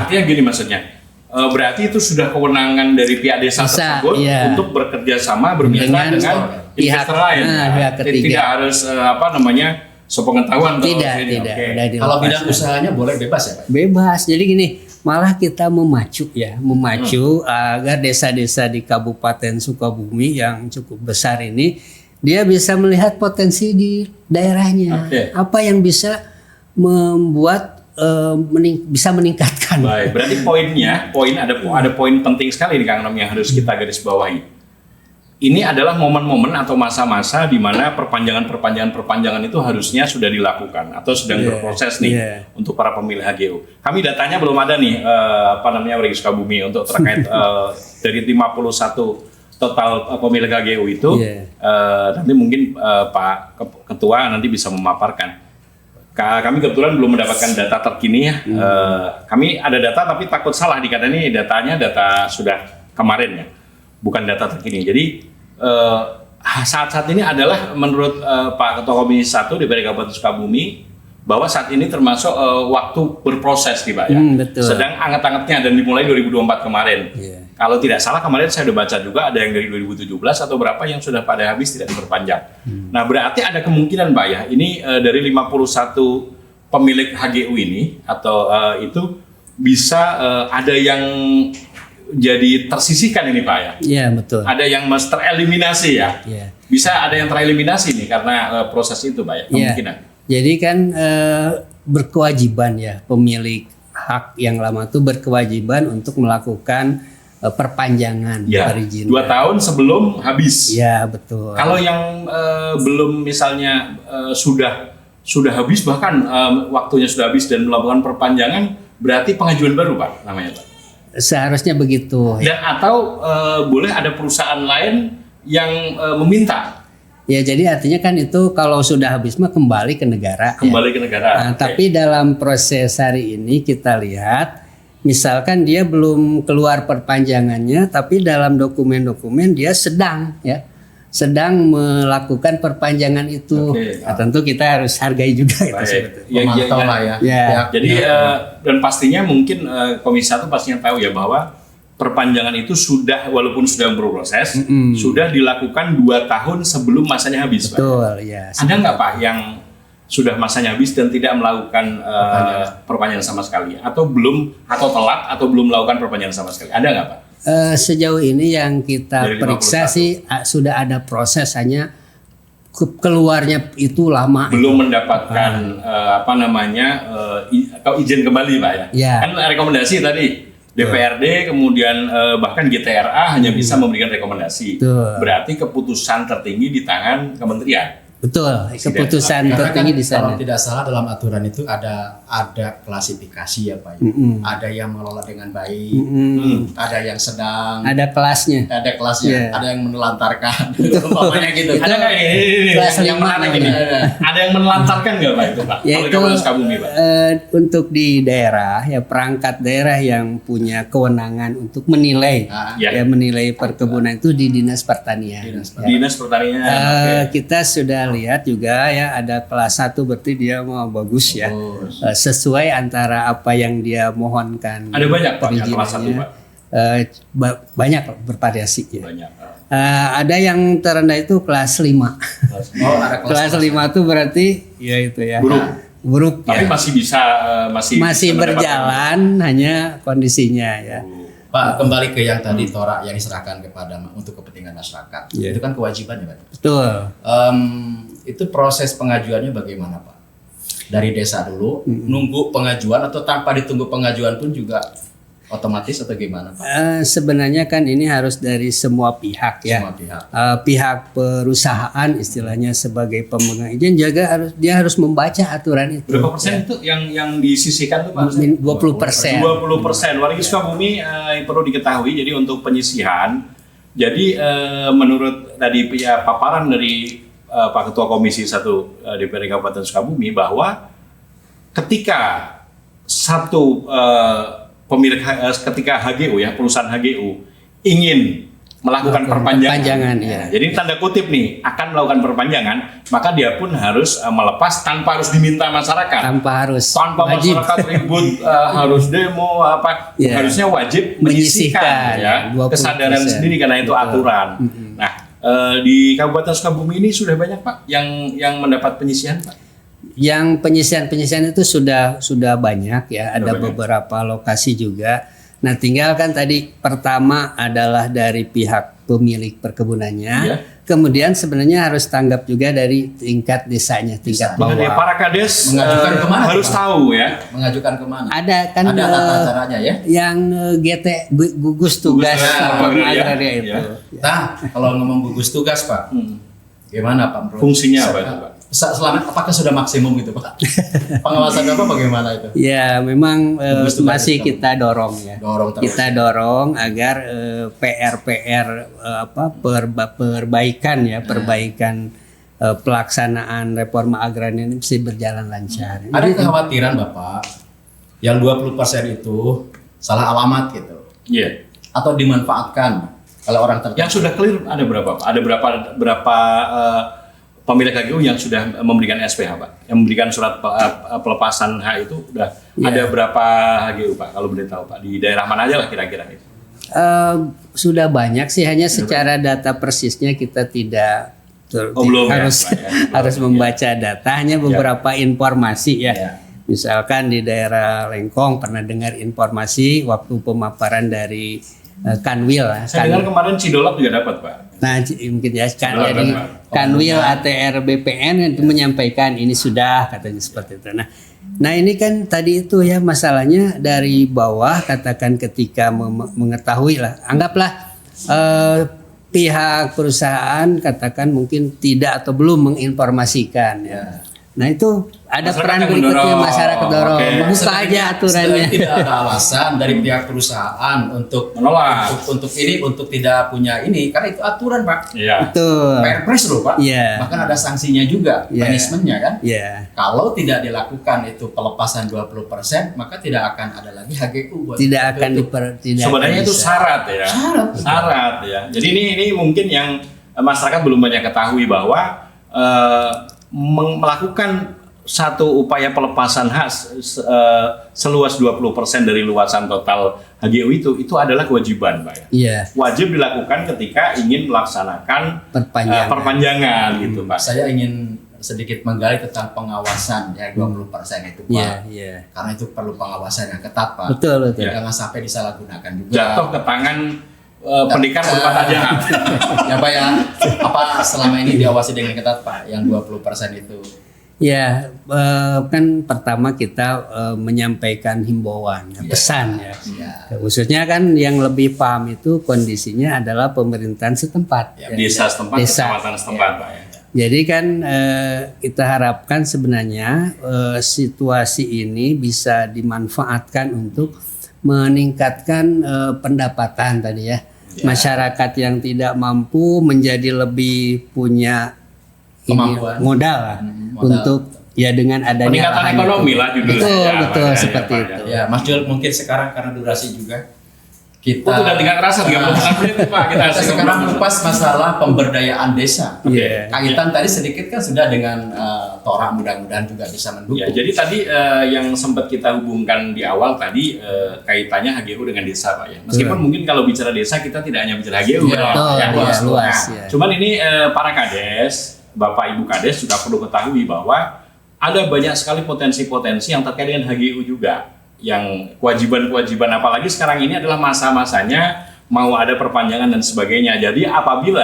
artinya gini maksudnya. Berarti itu sudah kewenangan dari pihak desa tersebut untuk bekerja sama bermitra dengan investor lain. Tidak harus sepengetahuan. Tidak. Kalau bidang usahanya boleh bebas ya Pak? Bebas. Jadi gini, malah kita memacu agar desa-desa di Kabupaten Sukabumi yang cukup besar ini dia bisa melihat potensi di daerahnya. Apa yang bisa membuat bisa meningkatkan. Baik, berarti ada poin penting sekali nih Kang Nom yang harus kita garis bawahi. Ini adalah momen-momen atau masa-masa di mana perpanjangan itu harusnya sudah dilakukan atau sedang berproses nih untuk para pemilih HGU. Kami datanya belum ada nih warga Sukabumi untuk terkait dari 51 total pemilih HGU itu. Nanti mungkin Pak Ketua nanti bisa memaparkan. Kami kebetulan belum mendapatkan data terkini ya. Kami ada data tapi takut salah dikata ini data sudah kemarin ya, bukan data terkini. Jadi saat ini adalah menurut Pak Ketua Komisi 1 DPRD Kabupaten Sukabumi bahwa saat ini termasuk waktu berproses nih Pak ya. Betul. Sedang anget-angetnya dan dimulai 2024 kemarin. Kalau tidak salah kemarin saya sudah baca juga ada yang dari 2017 atau berapa yang sudah pada habis tidak diperpanjang. Nah berarti ada kemungkinan Pak ya, ini dari 51 pemilik HGU ini atau itu bisa ada yang jadi tersisihkan ini Pak ya? Iya betul. Ada yang tereliminasi ya? Iya. Bisa ada yang tereliminasi nih karena proses itu Pak ya? Kemungkinan. Jadi kan berkewajiban ya, pemilik hak yang lama itu berkewajiban untuk melakukan perpanjangan perizinan. 2 tahun sebelum habis. Iya betul. Kalau yang belum misalnya sudah habis bahkan waktunya sudah habis dan melakukan perpanjangan, berarti pengajuan baru Pak namanya Pak? Seharusnya begitu. Dan atau boleh ada perusahaan lain yang meminta? Ya jadi artinya kan itu kalau sudah habis mah kembali ke negara. Kembali ke negara. Nah, tapi dalam proses hari ini kita lihat, misalkan dia belum keluar perpanjangannya, tapi dalam dokumen-dokumen dia sedang melakukan perpanjangan itu. Nah, tentu kita harus hargai juga itu sebetulnya. Memantau lah ya. Jadi dan pastinya mungkin Komisi 1 pastinya tahu ya bahwa perpanjangan itu sudah walaupun sudah berproses sudah dilakukan 2 tahun sebelum masanya habis. Betul, ya. Ada nggak Pak yang sudah masanya habis dan tidak melakukan perpanjangan sama sekali atau telat atau belum melakukan perpanjangan sama sekali? Ada nggak Pak? Sejauh ini yang kita periksa sih sudah ada proses, hanya keluarnya itu lama. Belum mendapatkan atau izin kembali Pak ya? Kan rekomendasi tadi DPRD kemudian bahkan GTRA hanya bisa memberikan rekomendasi. Berarti keputusan tertinggi di tangan kementerian. Betul, keputusan tertinggi di sana. Kalau tidak salah dalam aturan itu ada klasifikasi ya Pak. Ada yang mengelola dengan baik, ada yang sedang, ada kelasnya, ada yang menelantarkan, pokoknya gitu. Ada nggak ini? Kelas yang menarik ini. Ada yang menelantarkan nggak Pak itu Pak? Yaitu untuk di daerah ya, perangkat daerah yang punya kewenangan untuk menilai, menilai perkebunan itu di Dinas Pertanian. Dinas Pertanian. Kita sudah lihat juga ya, ada kelas 1 berarti dia mau bagus ya, sesuai antara apa yang dia mohonkan. Ada banyak Pak yang kelas 1 Pak? Banyak bervariasi ya. Banyak. Ada yang terendah itu kelas 5. Ada kelas 5 itu berarti ya itu ya. Buruk. Tapi masih bisa masih berjalan, hanya kondisinya ya. Pak, kembali ke yang tadi torak yang diserahkan kepada untuk kepentingan masyarakat. Itu kan kewajiban ya Pak? Betul. Itu proses pengajuannya bagaimana Pak? Dari desa dulu, nunggu pengajuan atau tanpa ditunggu pengajuan pun juga otomatis atau gimana Pak? Sebenarnya kan ini harus dari semua pihak ya. Semua pihak. Pihak perusahaan istilahnya sebagai pemegang izin juga harus membaca aturan itu. Berapa persen itu yang disisihkan tuh Pak? 20%. 20%. Warga Sukabumi perlu diketahui. Jadi untuk penyisihan, jadi menurut tadi paparan dari Pak Ketua Komisi 1 DPRD Kabupaten Sukabumi bahwa ketika ketika HGU ya, perusahaan HGU ingin melakukan perpanjangan ya. Jadi tanda kutip nih, akan melakukan perpanjangan, maka dia pun harus melepas tanpa harus diminta masyarakat. Tanpa wajib. Masyarakat ribut, harus demo harusnya wajib menyisihkan ya. Kesadaran sendiri karena itu aturan. Nah, di Kabupaten Sukabumi ini sudah banyak Pak yang mendapat penyisihan Pak? Yang penyisihan itu sudah banyak ya, ada beberapa lokasi juga. Nah, tinggal kan tadi pertama adalah dari pihak pemilik perkebunannya, kemudian sebenarnya harus tanggap juga dari tingkat desanya, tingkat bawah. Para kades mengajukan kemana? Harus tahu ya. Mengajukan kemana? Ada kan caranya ya. Yang gugus tugas agraria itu. Nah, kalau ngomong gugus tugas Pak, gimana Pak? Fungsinya apa itu Pak? Selama apakah sudah maksimum gitu Pak? Pengawasan apa bagaimana itu? Ya memang masih kita dorong ya. Kita dorong agar PR perbaikan pelaksanaan reforma agraria ini bisa berjalan lancar. Ada kekhawatiran Bapak yang 20% itu salah alamat gitu? Iya. Atau dimanfaatkan oleh orang tertentu? Yang sudah clear ada berapa Pak? Ada berapa pemilik HGU yang sudah memberikan SPH Pak, yang memberikan surat pelepasan hak itu ada berapa HGU Pak, kalau boleh tahu Pak, di daerah mana aja lah kira-kira itu? Sudah banyak sih, hanya secara data persisnya kita tidak harus membaca data, hanya beberapa informasi ya. Misalkan di daerah Lengkong pernah dengar informasi waktu pemaparan dari Kanwil. Saya dengar kemarin Cidolak juga dapat, Pak. Nah, mungkin ya jadi Kanwil ATR BPN itu menyampaikan ini sudah katanya seperti itu. Nah ini kan tadi itu ya masalahnya dari bawah, katakan ketika mengetahui lah, anggaplah pihak perusahaan katakan mungkin tidak atau belum menginformasikan ya. Nah itu ada masyarakat peran berikutnya masyarakat dorong, buka aja aturannya. Tidak ada alasan dari pihak perusahaan untuk menolak, untuk tidak punya ini, karena itu aturan, Pak. Iya. Betul. Perpres loh, Pak. Iya. Bahkan ada sanksinya juga, punishment-nya kan. Iya. Kalau tidak dilakukan itu pelepasan 20%, maka tidak akan ada lagi HGU buat tidak akan sebenarnya itu syarat ya. Syarat ya. Jadi ini mungkin yang masyarakat belum banyak ketahui bahwa melakukan satu upaya pelepasan hak seluas 20% dari luasan total HGU itu adalah kewajiban, Pak. Iya. Wajib dilakukan ketika ingin melaksanakan perpanjangan gitu, Pak. Saya ingin sedikit menggali tentang pengawasan ya 20% itu, Pak. Iya. Karena itu perlu pengawasan yang ketat, Pak. Betul. Jangan sampai disalahgunakan juga. Jatuh ke tangan pendidikan berupa tajangan. Ya, Pak ya. Apa selama ini diawasi dengan ketat, Pak, yang 20% itu? Ya, kan pertama kita menyampaikan himbauan, pesan ya. Khususnya kan yang lebih paham itu kondisinya adalah pemerintahan setempat. Desa setempat, kecamatan setempat, Pak ya. Jadi kan kita harapkan sebenarnya situasi ini bisa dimanfaatkan untuk meningkatkan pendapatan tadi ya. Masyarakat yang tidak mampu menjadi lebih punya kemampuan modal lah untuk ya dengan adanya peningkatan ekonomi lah judulnya. Betul seperti itu. Ya, Mas Jul, mungkin sekarang karena durasi juga kita sudah tinggal kerasa 30 menit, Pak. Kita sekarang mengupas masalah pemberdayaan desa. Kaitan tadi sedikit kan sudah dengan Tora, mudah-mudahan juga bisa mendukung. Ya, jadi tadi yang sempat kita hubungkan di awal tadi kaitannya HGU dengan desa, Pak ya. Meskipun mungkin kalau bicara desa kita tidak hanya bicara HGU, yang luas. Cuman ini para kades, Bapak Ibu Kades juga perlu ketahui bahwa ada banyak sekali potensi-potensi yang terkait dengan HGU juga. Yang kewajiban-kewajiban, apalagi sekarang ini adalah masa-masanya mau ada perpanjangan dan sebagainya. Jadi apabila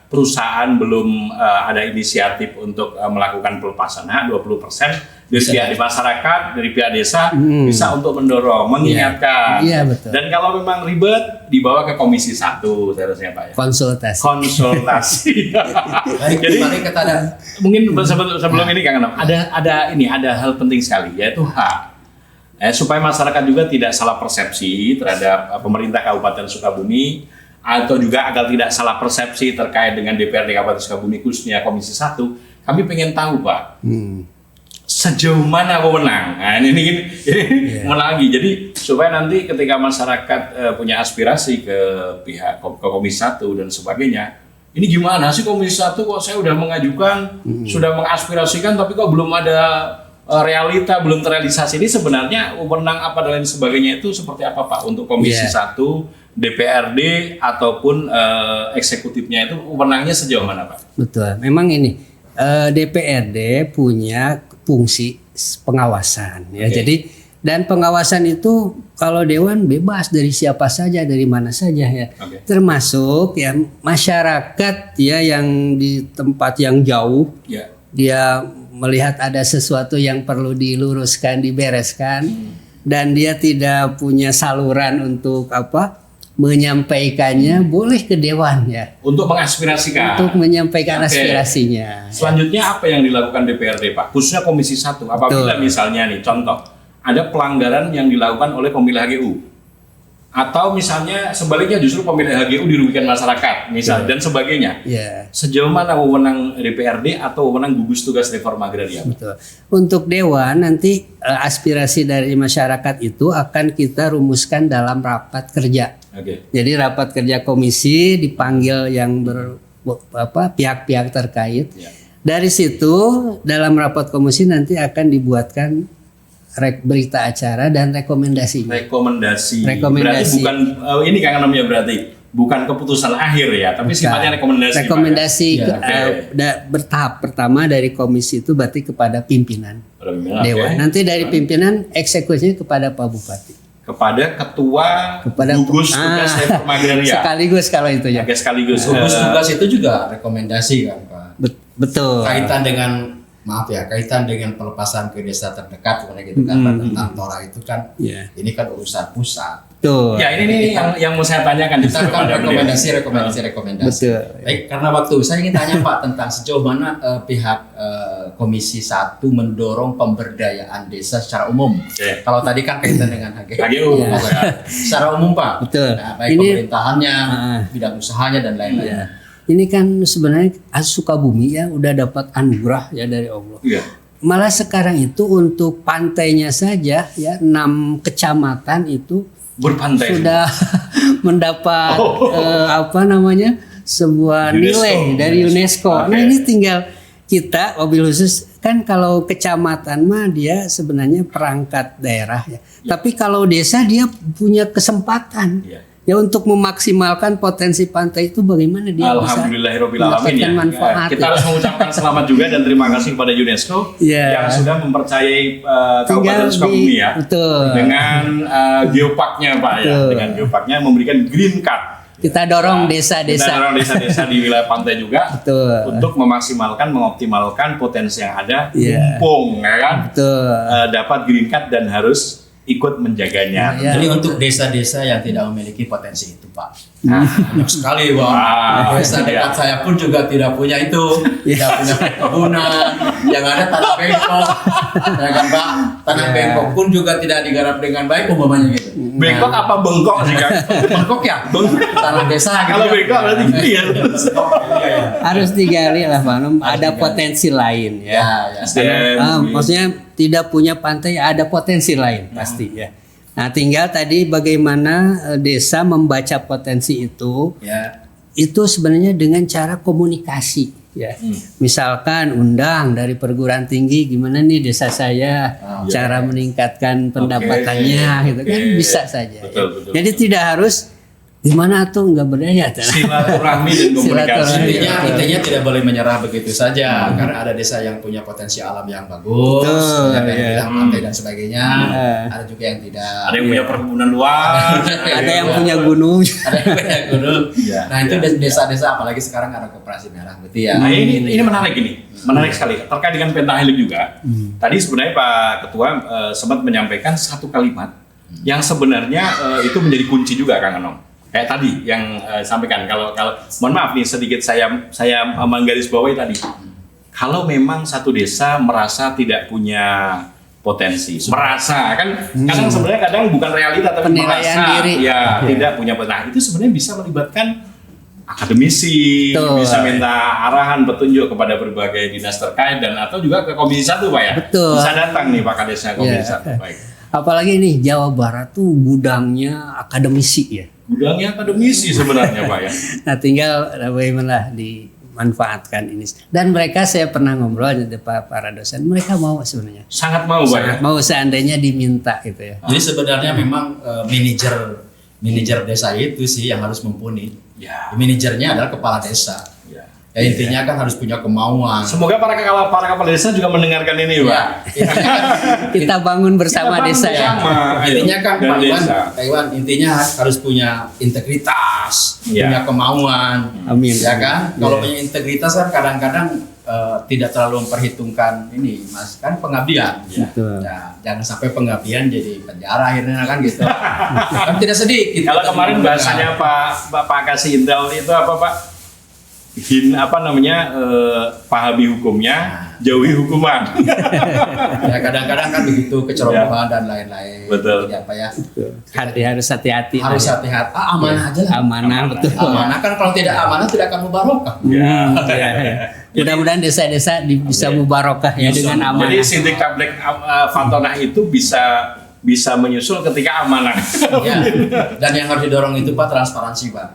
perusahaan belum ada inisiatif untuk melakukan pelepasan hak 20% dari pihak di masyarakat, dari pihak desa bisa untuk mendorong, mengingatkan. Iya, betul. Dan kalau memang ribet dibawa ke Komisi 1 seharusnya, Pak ya. Konsultasi. Jadi mungkin sebelum ini Kang Anam, ada hal penting sekali yaitu hak. Supaya masyarakat juga tidak salah persepsi terhadap pemerintah Kabupaten Sukabumi, atau juga agar tidak salah persepsi terkait dengan DPRD Kabupaten Sukabumi khususnya Komisi 1, kami pengen tahu, Pak, sejauh mana wewenang. Nah, ini lagi. Jadi supaya nanti ketika masyarakat punya aspirasi ke pihak ke Komisi 1 dan sebagainya, ini gimana sih Komisi 1 kok saya udah mengajukan, sudah mengaspirasikan, tapi kok belum ada realita, belum terrealisasi. Ini sebenarnya wewenang apa dan lain sebagainya itu seperti apa, Pak, untuk Komisi 1, DPRD ataupun eksekutifnya itu wewenangnya sejauh mana, Pak? Betul. Memang ini DPRD punya fungsi pengawasan ya. Jadi dan pengawasan itu kalau dewan bebas dari siapa saja, dari mana saja ya. Termasuk ya masyarakat ya yang di tempat yang jauh. Dia melihat ada sesuatu yang perlu diluruskan, dibereskan, dan dia tidak punya saluran untuk menyampaikannya, boleh ke dewan ya. Untuk mengaspirasikan. Untuk menyampaikan aspirasinya. Selanjutnya apa yang dilakukan DPRD, Pak? Khususnya Komisi 1. Apabila misalnya nih contoh, ada pelanggaran yang dilakukan oleh pemilih HGU. Atau misalnya sebaliknya justru pemilih HGU dirugikan masyarakat, dan sebagainya. Sejauh mana wewenang DPRD atau wewenang gugus tugas reforma agraria? Betul. Untuk dewan nanti aspirasi dari masyarakat itu akan kita rumuskan dalam rapat kerja. Jadi rapat kerja komisi dipanggil yang pihak-pihak terkait. Dari situ dalam rapat komisi nanti akan dibuatkan berita acara dan rekomendasinya. Rekomendasi. Berarti bukan ini Kang namanya berarti bukan keputusan akhir ya, tapi sifatnya rekomendasi. Rekomendasi Pak, ya? bertahap. Pertama dari komisi itu berarti kepada pimpinan dewan. Nanti dari pimpinan eksekusinya kepada Pak Bupati. Kepada ketua gugus tugas reforma agraria. Sekaligus kalau itu ya. Sekaligus. Gugus tugas itu juga rekomendasi kan Pak. Betul. Kaitan dengan kaitan dengan pelepasan ke desa terdekat gitu kan Pak, tentang Tora itu kan ini kan urusan pusat. Betul. Ya ini yang mau saya tanyakan kita kan rekomendasi. Betul. Baik, karena waktu saya ingin tanya Pak tentang sejauh mana pihak Komisi 1 mendorong pemberdayaan desa secara umum. Kalau tadi kan kaitan dengan HGU. Secara umum Pak. Betul. Nah, baik pemerintahannya, bidang usahanya dan lain-lain. Ini kan sebenarnya Sukabumi ya udah dapat anugerah ya dari Allah. Malah sekarang itu untuk pantainya saja ya 6 kecamatan itu berpantai sudah mendapat sebuah nilai dari UNESCO. Nah ini tinggal kita mobil khusus kan kalau kecamatan mah dia sebenarnya perangkat daerah ya. Tapi kalau desa dia punya kesempatan. Ya untuk memaksimalkan potensi pantai itu bagaimana dia bisa mendapatkan manfaat. Kita harus mengucapkan selamat juga dan terima kasih kepada UNESCO yang sudah mempercayai Kabupaten Sukabumi ya. Dengan geoparknya Pak ya. Dengan geoparknya memberikan green card. Kita dorong desa-desa. Kita dorong desa-desa di wilayah pantai juga untuk memaksimalkan, mengoptimalkan potensi yang ada. Mumpung ya kan dapat green card dan harus ikut menjaganya. Jadi untuk desa-desa yang tidak memiliki potensi itu Pak. Banyak sekali Pak. Desa dekat saya pun juga tidak punya itu. Tidak punya perkebunan. Yang ada tanah bengkok. Ya kan Pak? Tanah bengkok pun juga tidak digarap dengan baik umpamanya gitu. Bengkok apa bengkok sih kan? Bengkok ya? Tanah desa gitu. Kalau bengkok berarti gitu ya. Harus digali lah Pak. Ada potensi lain ya. Maksudnya tidak punya pantai ada potensi lain pasti ya. Nah tinggal tadi bagaimana desa membaca potensi itu. Itu sebenarnya dengan cara komunikasi ya. Misalkan undang dari perguruan tinggi gimana nih desa saya cara meningkatkan pendapatannya gitu kan bisa saja. Betul. Jadi tidak harus gimana tuh nggak berdaya. Silaturahmi dan komunikasi. Intinya tidak boleh menyerah begitu saja karena ada desa yang punya potensi alam yang bagus, ada pantai dan sebagainya. Ada juga yang tidak. Ada yang punya perkebunan luas, ada yang punya gunung. Nah itu desa-desa apalagi sekarang ada koperasi merah, berarti ya. Nah ini menarik sekali terkait dengan pentahelix juga. Tadi sebenarnya Pak Ketua sempat menyampaikan satu kalimat yang sebenarnya itu menjadi kunci juga Kang Anong. Kayak tadi yang sampaikan kalau mohon maaf nih sedikit saya menggarisbawahi tadi. Kalau memang satu desa merasa tidak punya potensi, merasa kan kadang sebenarnya kadang bukan realita tapi penilaian merasa diri. Tidak punya pernah itu sebenarnya bisa melibatkan akademisi, bisa minta arahan petunjuk kepada berbagai dinas terkait dan atau juga ke Komisi 1 Pak ya. Betul. Bisa datang nih Pak Kadesnya Komisi 1. Baik. Apalagi nih Jawa Barat tuh gudangnya akademisi ya. Gudangnya akademisi sebenarnya Pak ya. Nah tinggal bagaimana dimanfaatkan ini. Dan mereka saya pernah ngobrol dengan para dosen, mereka mau sebenarnya. Sangat mau Pak ya. Mau seandainya diminta gitu ya. Jadi sebenarnya memang manajer desa itu sih yang harus mumpuni. Manajernya adalah kepala desa. Ya intinya kan harus punya kemauan. Semoga para kepala desa juga mendengarkan ini Pak. Kita bangun bersama desa ya. Intinya kan Pak Iwan intinya harus punya integritas, punya kemauan. Amin. Ya kan? Kalau punya integritas kan kadang-kadang tidak terlalu memperhitungkan ini Mas kan pengabdian. Ya, jangan sampai pengabdian jadi penjara akhirnya kan gitu. Kan tidak sedikit. Kalau kemarin bahasanya Pak Kasih Indal itu apa Pak? Pahami hukumnya, jauhi hukuman. Ya kadang-kadang kan begitu kecerobohan dan lain-lain. Betul. Jadi apa ya? Harus hati-hati. Harus hati-hati. Amanah aja lah. Amanah betul. Amanah kan kalau tidak amanah tidak akan mubarokah. Mudah-mudahan desa-desa bisa mubarokah ya dengan amanah. Jadi Sindik Tablek Fatonah itu bisa menyusul ketika amanah. Dan yang harus didorong itu Pak transparansi Pak.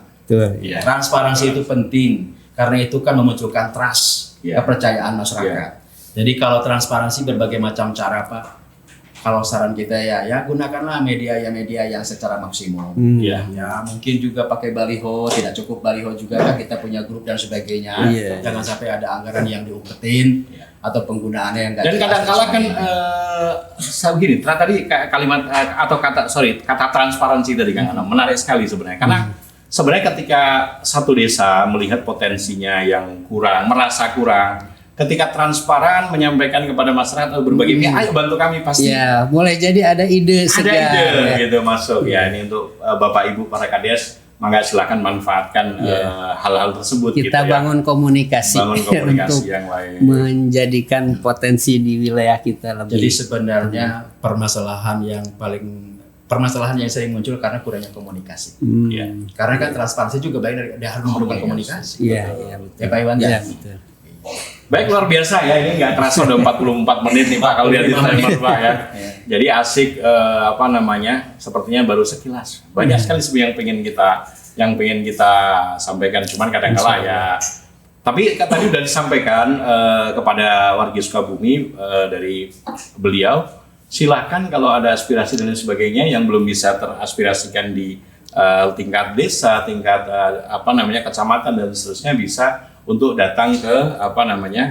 Transparansi itu penting. Karena itu kan memunculkan trust, kepercayaan masyarakat. Jadi kalau transparansi berbagai macam cara Pak, kalau saran kita ya gunakanlah media yang secara maksimum. Ya mungkin juga pakai baliho, tidak cukup baliho juga kan kita punya grup dan sebagainya. Jangan sampai ada anggaran yang diumpetin atau penggunaannya yang dan kadang-kala kan begini, tadi kalimat atau kata transparansi tadi kan menarik sekali sebenarnya karena sebenarnya ketika satu desa melihat potensinya yang kurang, merasa kurang, ketika transparan menyampaikan kepada masyarakat atau berbagi ayo bantu kami pasti. Ya, boleh jadi ada ide segar. Ada ide gitu masuk. Ya ini untuk Bapak Ibu para Kades, mangga silakan manfaatkan hal-hal tersebut. Kita gitu, bangun komunikasi untuk yang lain. Menjadikan potensi di wilayah kita lebih. Jadi sebenarnya permasalahan yang sering muncul karena kurangnya komunikasi. Karena kan transparansi juga baik dari harus memerlukan komunikasi. Iya, betul. Ya Pak Iwan ya. Betul. Baik, luar biasa ya, ini nggak terasa udah 44 menit nih Pak kalau lihat di timer Pak ya. Jadi asik sepertinya baru sekilas. Banyak sekali sebenarnya yang pengen kita sampaikan, cuman kadang-kala ya. Tapi tadi udah disampaikan kepada warga Sukabumi dari beliau, silakan kalau ada aspirasi dan sebagainya yang belum bisa teraspirasikan di tingkat desa, tingkat kecamatan dan seterusnya bisa untuk datang ke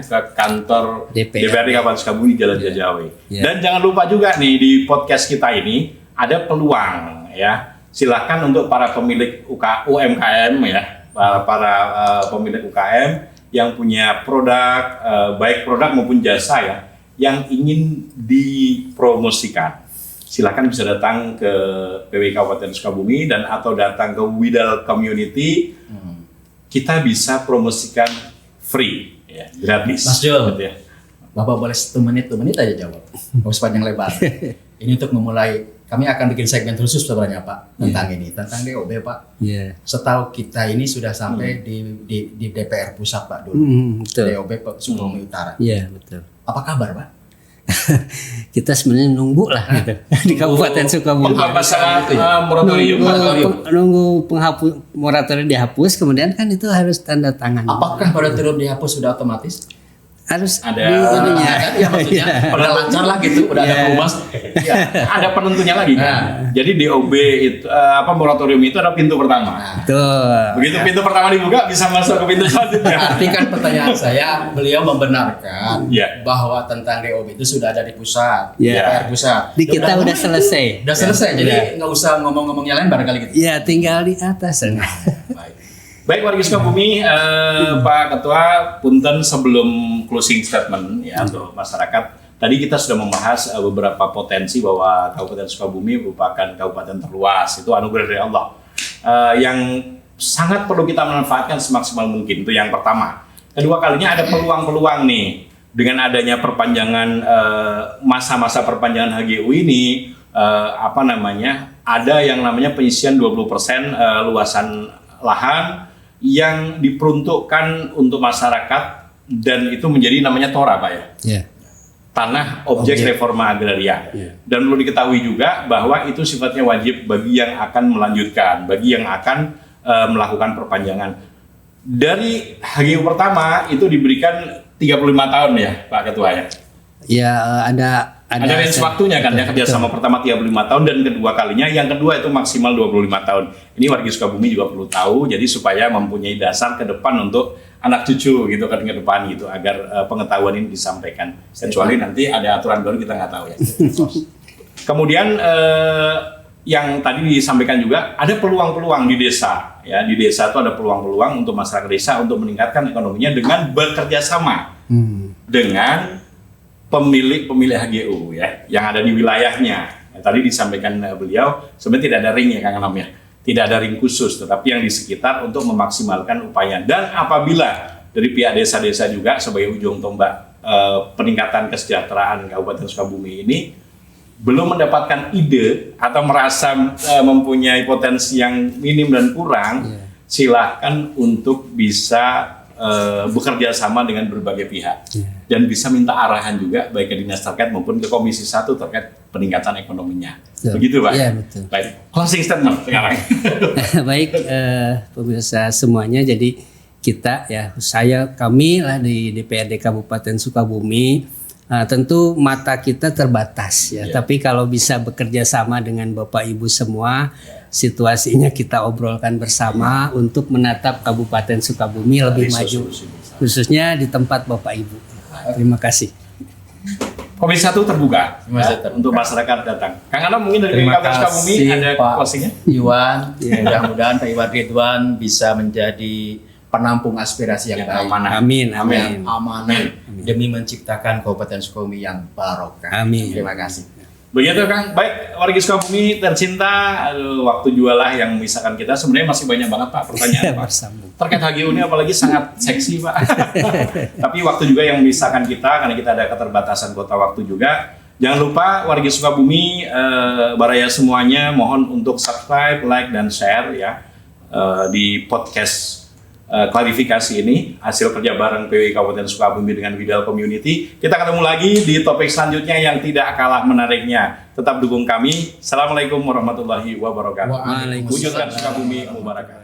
ke kantor DPRD Kabupaten Sukabumi Jalan Jajawe. Dan jangan lupa juga nih di podcast kita ini ada peluang ya. Silakan untuk para pemilik UMKM ya, para pemilik UKM yang punya produk baik produk maupun jasa ya yang ingin dipromosikan. Silakan bisa datang ke PW Kabupaten Sukabumi dan atau datang ke Widal Community. Kita bisa promosikan free, ya, gratis. Mas Jul, ya. Bapak boleh 1 menit aja jawab, nggak usah panjang lebar. Ini untuk memulai, kami akan bikin segmen khusus sebenarnya Pak tentang ini, tentang DOB Pak. Setahu kita ini sudah sampai di DPR pusat Pak dulu, DOB Sukabumi Utara. Iya betul. Apa kabar Pak? Kita sebenarnya nunggu lah gitu di Kabupaten Sukabumi. Nunggu moratorium dihapus, kemudian kan itu harus tanda tangan. Apakah moratorium dihapus sudah otomatis? Harus ada ya maksudnya udah lancar lah gitu, udah ada perubahan. Ada penentunya lagi kan. Jadi DOB itu moratorium itu ada pintu pertama. Betul. Begitu pintu pertama dibuka bisa masuk ke pintu selanjutnya. Arti kan pertanyaan saya, beliau membenarkan bahwa tentang DOB itu sudah ada di pusat, DPR pusat. Di kita udah selesai. Udah selesai, jadi nggak usah ngomong-ngomong yang lain barangkali gitu. Ya tinggal di atas. Baik warga Sukabumi, Pak Ketua, punten sebelum closing statement ya untuk masyarakat. Tadi kita sudah membahas beberapa potensi bahwa Kabupaten Sukabumi merupakan kabupaten terluas, itu anugerah dari Allah yang sangat perlu kita manfaatkan semaksimal mungkin. Itu yang pertama. Kedua kalinya ada peluang-peluang nih dengan adanya perpanjangan masa-masa perpanjangan HGU ini, ada yang namanya penyisian 20% luasan lahan yang diperuntukkan untuk masyarakat dan itu menjadi namanya TORA Pak ya. Tanah objek reforma agraria. Dan perlu diketahui juga bahwa itu sifatnya wajib bagi yang akan melanjutkan, bagi yang akan melakukan perpanjangan. Dari HGU pertama itu diberikan 35 tahun ya Pak Ketua ya. Ya ada range waktunya kan ya, kerjasama pertama 35 tahun dan kedua kalinya yang kedua itu maksimal 25 tahun. Ini warga Sukabumi juga perlu tahu jadi supaya mempunyai dasar ke depan untuk anak cucu gitu kan ke depan gitu agar pengetahuan ini disampaikan. Kecuali nanti ada aturan baru kita nggak tahu ya. Kemudian yang tadi disampaikan juga ada peluang-peluang di desa ya, di desa itu ada peluang-peluang untuk masyarakat desa untuk meningkatkan ekonominya dengan bekerja sama dengan pemilik HGU ya yang ada di wilayahnya. Tadi disampaikan beliau sebenarnya tidak ada ring ya Kang Anam ya, tidak ada ring khusus, tetapi yang di sekitar untuk memaksimalkan upaya. Dan apabila dari pihak desa-desa juga sebagai ujung tombak peningkatan kesejahteraan Kabupaten Sukabumi ini belum mendapatkan ide atau merasa mempunyai potensi yang minim dan kurang, silahkan untuk bisa bekerja sama dengan berbagai pihak dan bisa minta arahan juga baik ke dinas terkait maupun ke Komisi 1 terkait peningkatan ekonominya. Begitu Pak? Iya betul. Baik, closing statement sekarang. Baik pemirsa semuanya, jadi kita ya kami lah di DPRD Kabupaten Sukabumi Tentu mata kita terbatas ya, tapi kalau bisa bekerja sama dengan Bapak Ibu semua, situasinya kita obrolkan bersama untuk menatap Kabupaten Sukabumi lebih maju, khususnya di tempat Bapak Ibu. Terima kasih. Komisi 1 terbuka untuk masyarakat datang. Kang Anam mungkin dari Kabupaten Sukabumi ada closing-nya? Iwan, mudah-mudahan Pak Iwan Ridwan bisa menjadi penampung aspirasi yang baik. Amin. Amanah demi menciptakan Kabupaten Sukabumi yang barokah. Amin. Terima kasih. Begitu Kang. Baik, warga Sukabumi tercinta, waktu jualah yang memisahkan kita. Sebenarnya masih banyak banget Pak pertanyaan Pak. Terkait HGU ini apalagi sangat seksi Pak. Tapi waktu juga yang memisahkan kita karena kita ada keterbatasan kuota waktu juga. Jangan lupa warga Sukabumi, baraya semuanya mohon untuk subscribe, like dan share ya di podcast klarifikasi ini, hasil kerja bareng PWI Kabupaten Sukabumi dengan Widal Community. Kita ketemu lagi di topik selanjutnya yang tidak kalah menariknya. Tetap dukung kami. Assalamualaikum warahmatullahi wabarakatuh. Waalaikumsalam. Wujudkan Sukabumi Mubarak.